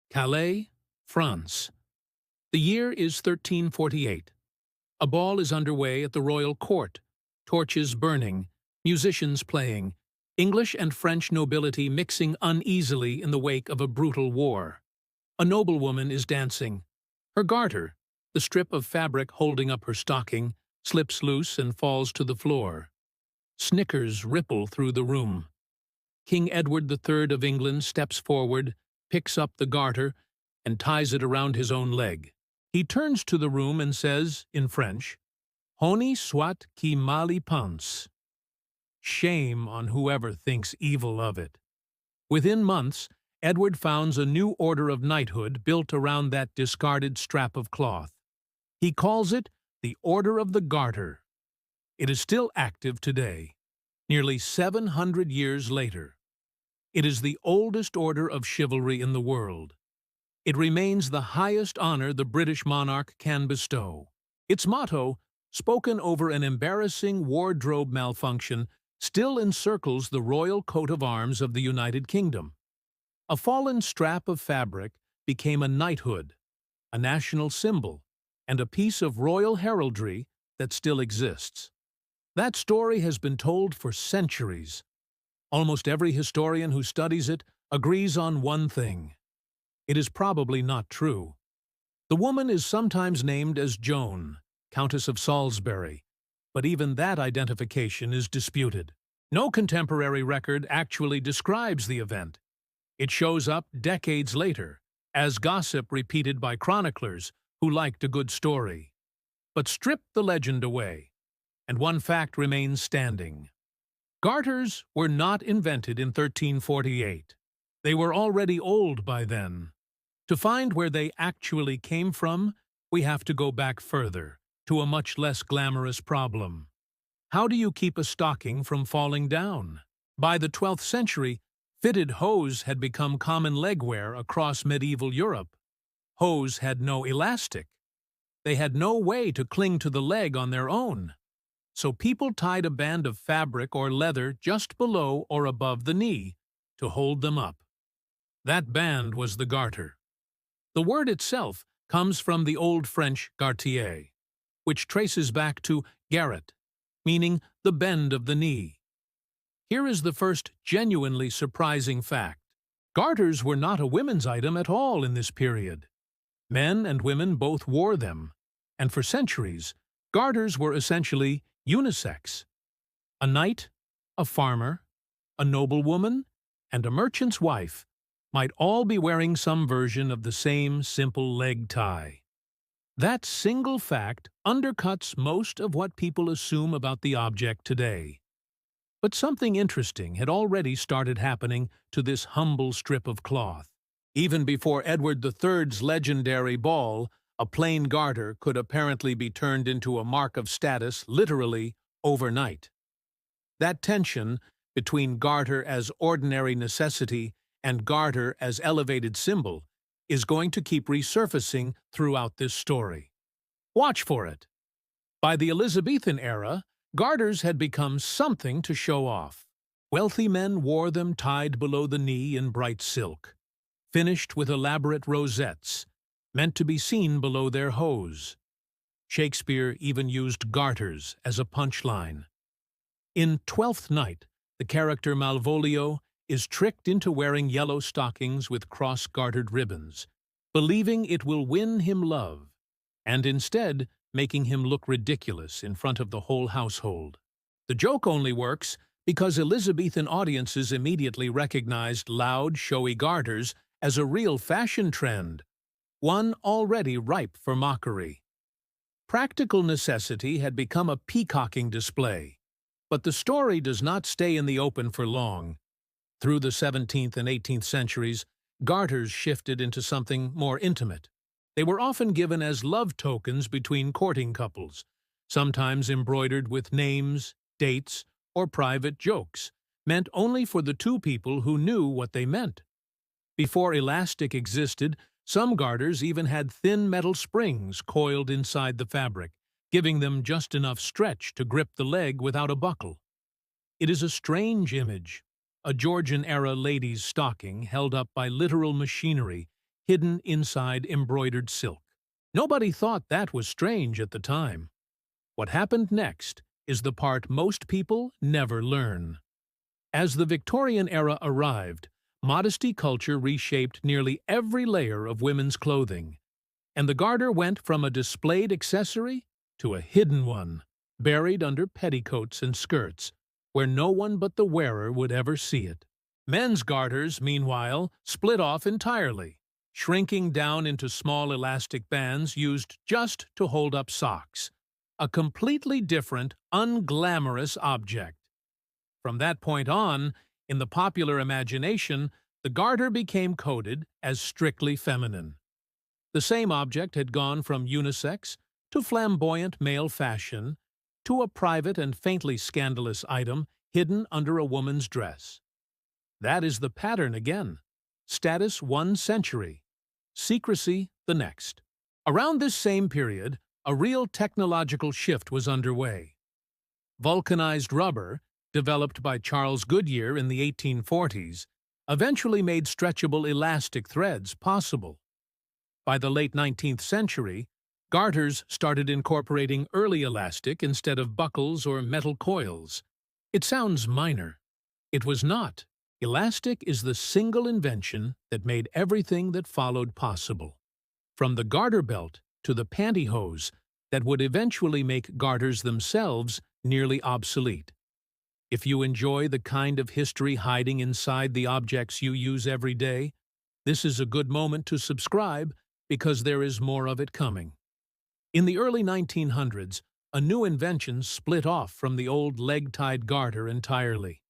Calais, France. The year is 1348. A ball is underway at the royal court, torches burning, musicians playing, English and French nobility mixing uneasily in the wake of a brutal war. A noblewoman is dancing. Her garter, the strip of fabric holding up her stocking, slips loose and falls to the floor. Snickers ripple through the room. King Edward III of England steps forward, picks up the garter, and ties it around his own leg. He turns to the room and says, in French, "Honi soit qui mal y pense." Shame on whoever thinks evil of it. Within months, Edward founds a new order of knighthood built around that discarded strap of cloth. He calls it the Order of the Garter. It is still active today, nearly 700 years later. It is the oldest order of chivalry in the world. It remains the highest honor the British monarch can bestow. Its motto, spoken over an embarrassing wardrobe malfunction, still encircles the royal coat of arms of the United Kingdom. A fallen strap of fabric became a knighthood, a national symbol, and a piece of royal heraldry that still exists. That story has been told for centuries. Almost every historian who studies it agrees on one thing. It is probably not true. The woman is sometimes named as Joan, Countess of Salisbury, but even that identification is disputed. No contemporary record actually describes the event. It shows up decades later, as gossip repeated by chroniclers who liked a good story. But strip the legend away, and one fact remains standing. Garters were not invented in 1348. They were already old by then. To find where they actually came from, we have to go back further, to a much less glamorous problem. How do you keep a stocking from falling down? By the 12th century, fitted hose had become common legwear across medieval Europe. Hose had no elastic. They had no way to cling to the leg on their own. So people tied a band of fabric or leather just below or above the knee to hold them up. That band was the garter. The word itself comes from the Old French gartier, which traces back to garret, meaning the bend of the knee. Here is the first genuinely surprising fact. Garters were not a women's item at all in this period. Men and women both wore them, and for centuries, garters were essentially unisex. A knight, a farmer, a noblewoman, and a merchant's wife might all be wearing some version of the same simple leg tie. That single fact undercuts most of what people assume about the object today. But something interesting had already started happening to this humble strip of cloth. Even before Edward III's legendary ball, a plain garter could apparently be turned into a mark of status literally overnight. That tension between garter as ordinary necessity and garter as elevated symbol is going to keep resurfacing throughout this story. Watch for it. By the Elizabethan era, garters had become something to show off. Wealthy men wore them tied below the knee in bright silk, finished with elaborate rosettes, meant to be seen below their hose. Shakespeare even used garters as a punchline. In Twelfth Night, the character Malvolio is tricked into wearing yellow stockings with cross-gartered ribbons, believing it will win him love, and instead making him look ridiculous in front of the whole household. The joke only works because Elizabethan audiences immediately recognized loud, showy garters as a real fashion trend, one already ripe for mockery. Practical necessity had become a peacocking display, but the story does not stay in the open for long. Through the 17th and 18th centuries, garters shifted into something more intimate. They were often given as love tokens between courting couples, sometimes embroidered with names, dates, or private jokes, meant only for the two people who knew what they meant. Before elastic existed, some garters even had thin metal springs coiled inside the fabric, giving them just enough stretch to grip the leg without a buckle. It is a strange image, a Georgian-era lady's stocking held up by literal machinery, hidden inside embroidered silk. Nobody thought that was strange at the time. What happened next is the part most people never learn. As the Victorian era arrived, modesty culture reshaped nearly every layer of women's clothing, and the garter went from a displayed accessory to a hidden one, buried under petticoats and skirts, where no one but the wearer would ever see it. Men's garters, meanwhile, split off entirely, shrinking down into small elastic bands used just to hold up socks, a completely different, unglamorous object. From that point on, in the popular imagination, the garter became coded as strictly feminine. The same object had gone from unisex to flamboyant male fashion to a private and faintly scandalous item hidden under a woman's dress. That is the pattern again. Status one century, secrecy the next. Around this same period, a real technological shift was underway. Vulcanized rubber, developed by Charles Goodyear in the 1840s, eventually made stretchable elastic threads possible. By the late 19th century, garters started incorporating early elastic instead of buckles or metal coils. It sounds minor. It was not. Elastic is the single invention that made everything that followed possible. From the garter belt to the pantyhose that would eventually make garters themselves nearly obsolete. If you enjoy the kind of history hiding inside the objects you use every day, this is a good moment to subscribe because there is more of it coming. In the early 1900s, a new invention split off from the old leg-tied garter entirely.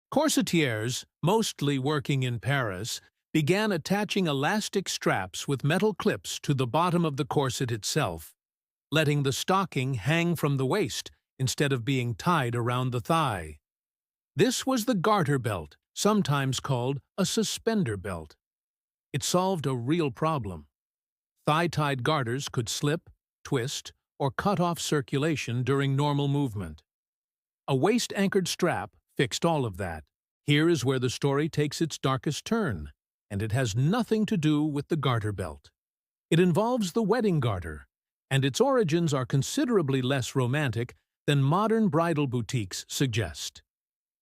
Corsetiers, mostly working in Paris, began attaching elastic straps with metal clips to the bottom of the corset itself, letting the stocking hang from the waist instead of being tied around the thigh. This was the garter belt, sometimes called a suspender belt. It solved a real problem. Thigh-tied garters could slip, twist, or cut off circulation during normal movement. A waist-anchored strap fixed all of that. Here is where the story takes its darkest turn, and it has nothing to do with the garter belt. It involves the wedding garter, and its origins are considerably less romantic than modern bridal boutiques suggest.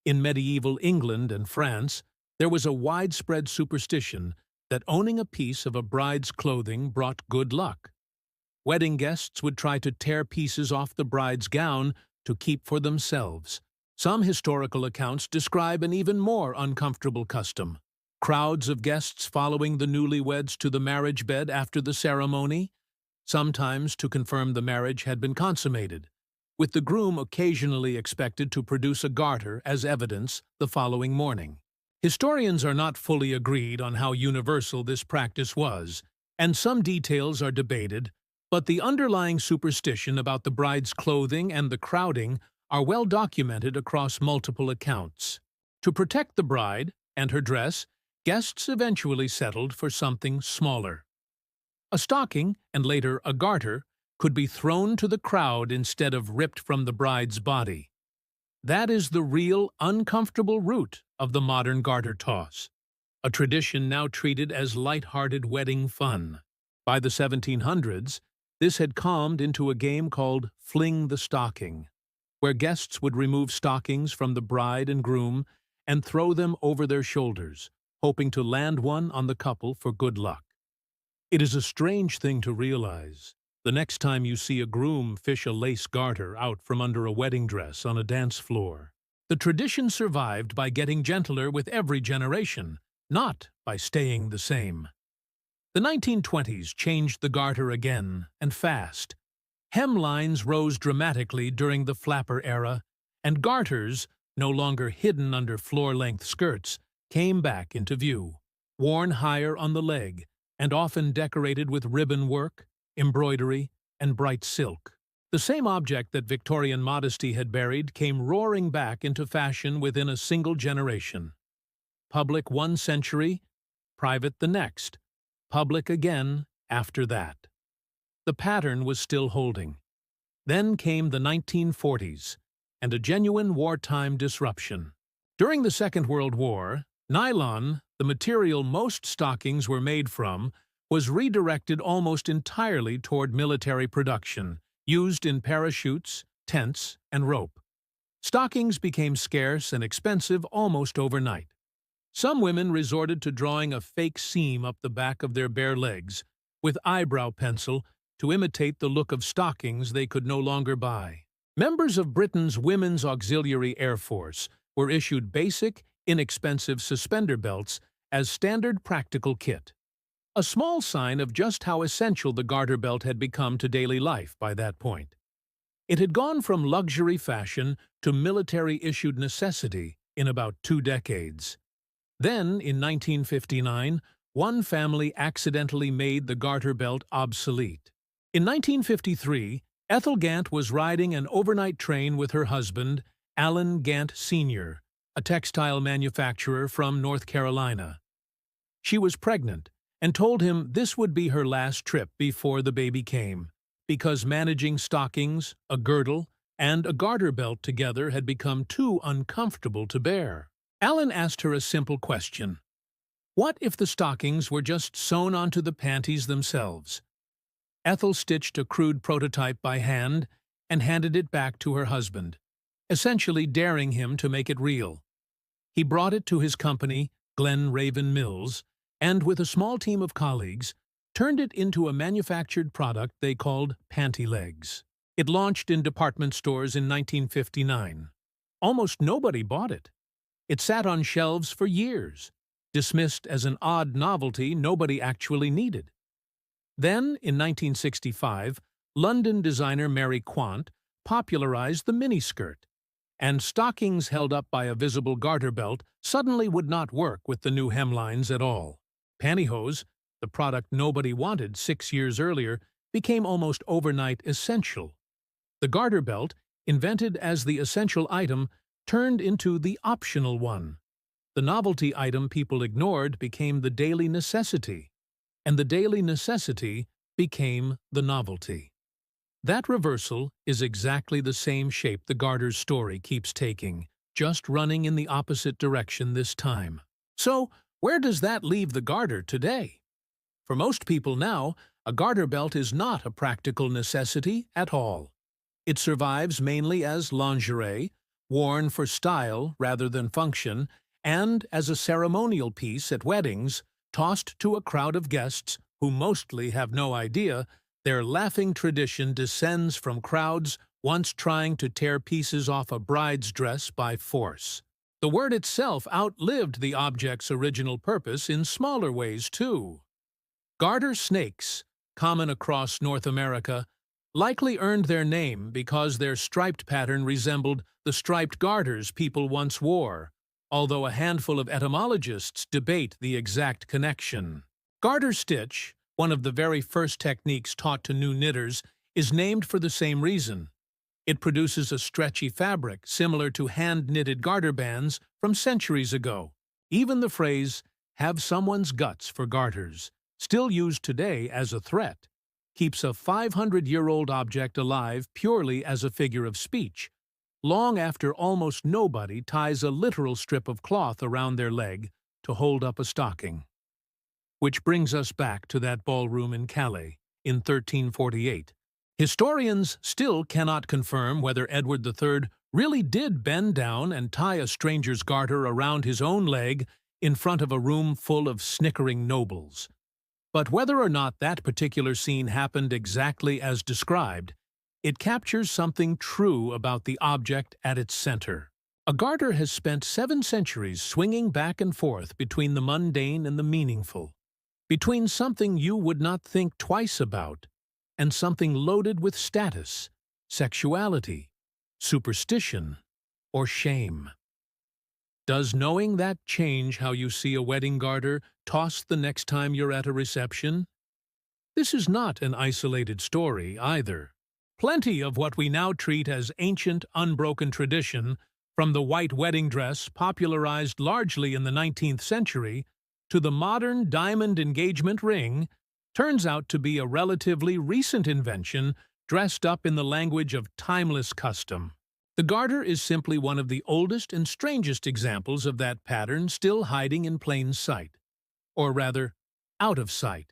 In medieval England and France, there was a widespread superstition that owning a piece of a bride's clothing brought good luck. Wedding guests would try to tear pieces off the bride's gown to keep for themselves. Some historical accounts describe an even more uncomfortable custom. Crowds of guests following the newlyweds to the marriage bed after the ceremony, sometimes to confirm the marriage had been consummated, with the groom occasionally expected to produce a garter as evidence the following morning. Historians are not fully agreed on how universal this practice was, and some details are debated, but the underlying superstition about the bride's clothing and the crowding are well documented across multiple accounts. To protect the bride and her dress, guests eventually settled for something smaller. A stocking, and later a garter, could be thrown to the crowd instead of ripped from the bride's body. That is the real, uncomfortable root of the modern garter toss, a tradition now treated as light-hearted wedding fun. By the 1700s, this had calmed into a game called Fling the Stocking, where guests would remove stockings from the bride and groom and throw them over their shoulders, hoping to land one on the couple for good luck. It is a strange thing to realize. The next time you see a groom fish a lace garter out from under a wedding dress on a dance floor. The tradition survived by getting gentler with every generation, not by staying the same. The 1920s changed the garter again, and fast. Hemlines rose dramatically during the flapper era, and garters, no longer hidden under floor-length skirts, came back into view, worn higher on the leg, and often decorated with ribbon work, embroidery, and bright silk. The same object that Victorian modesty had buried came roaring back into fashion within a single generation. Public one century, private the next, public again after that. The pattern was still holding. Then came the 1940s, and a genuine wartime disruption. During the Second World War, Nylon, the material most stockings were made from, was redirected almost entirely toward military production, used in parachutes, tents, and rope. Stockings became scarce and expensive almost overnight. Some women resorted to drawing a fake seam up the back of their bare legs with eyebrow pencil to imitate the look of stockings they could no longer buy. Members of Britain's Women's Auxiliary Air Force were issued basic, inexpensive suspender belts as standard practical kit. A small sign of just how essential the garter belt had become to daily life by that point. It had gone from luxury fashion to military-issued necessity in about 2 decades. Then, in 1959, one family accidentally made the garter belt obsolete. In 1953, Ethel Gant was riding an overnight train with her husband, Allen Gant Sr., a textile manufacturer from North Carolina. She was pregnant and told him this would be her last trip before the baby came, because managing stockings, a girdle, and a garter belt together had become too uncomfortable to bear. Allen asked her a simple question. What if the stockings were just sewn onto the panties themselves? Ethel stitched a crude prototype by hand and handed it back to her husband, essentially daring him to make it real. He brought it to his company, Glen Raven Mills, and with a small team of colleagues, turned it into a manufactured product they called panty legs. It launched in department stores in 1959. Almost nobody bought it. It sat on shelves for years, dismissed as an odd novelty nobody actually needed. Then, in 1965, London designer Mary Quant popularized the miniskirt, and stockings held up by a visible garter belt suddenly would not work with the new hemlines at all. Pantyhose, the product nobody wanted 6 years earlier, became almost overnight essential. The garter belt, invented as the essential item, turned into the optional one. The novelty item people ignored became the daily necessity, and the daily necessity became the novelty. That reversal is exactly the same shape the Garters story keeps taking, just running in the opposite direction this time. So, where does that leave the garter today? For most people now, a garter belt is not a practical necessity at all. It survives mainly as lingerie, worn for style rather than function, and as a ceremonial piece at weddings, tossed to a crowd of guests who mostly have no idea their laughing tradition descends from crowds once trying to tear pieces off a bride's dress by force. The word itself outlived the object's original purpose in smaller ways, too. Garter snakes, common across North America, likely earned their name because their striped pattern resembled the striped garters people once wore, although a handful of etymologists debate the exact connection. Garter stitch, one of the very first techniques taught to new knitters, is named for the same reason. It produces a stretchy fabric similar to hand-knitted garter bands from centuries ago. Even the phrase, "have someone's guts for garters," still used today as a threat, keeps a 500-year-old object alive purely as a figure of speech, long after almost nobody ties a literal strip of cloth around their leg to hold up a stocking. Which brings us back to that ballroom in Calais in 1348. Historians still cannot confirm whether Edward III really did bend down and tie a stranger's garter around his own leg in front of a room full of snickering nobles. But whether or not that particular scene happened exactly as described, it captures something true about the object at its center. A garter has spent 7 centuries swinging back and forth between the mundane and the meaningful, between something you would not think twice about and something loaded with status, sexuality, superstition, or shame. Does knowing that change how you see a wedding garter tossed the next time you're at a reception? This is not an isolated story either. Plenty of what we now treat as ancient, unbroken tradition, from the white wedding dress popularized largely in the 19th century to the modern diamond engagement ring, turns out to be a relatively recent invention dressed up in the language of timeless custom. The garter is simply one of the oldest and strangest examples of that pattern still hiding in plain sight, or rather, out of sight,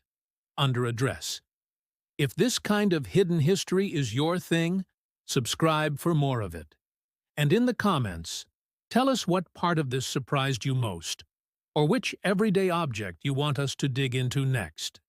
under a dress. If this kind of hidden history is your thing, subscribe for more of it. And in the comments, tell us what part of this surprised you most, or which everyday object you want us to dig into next.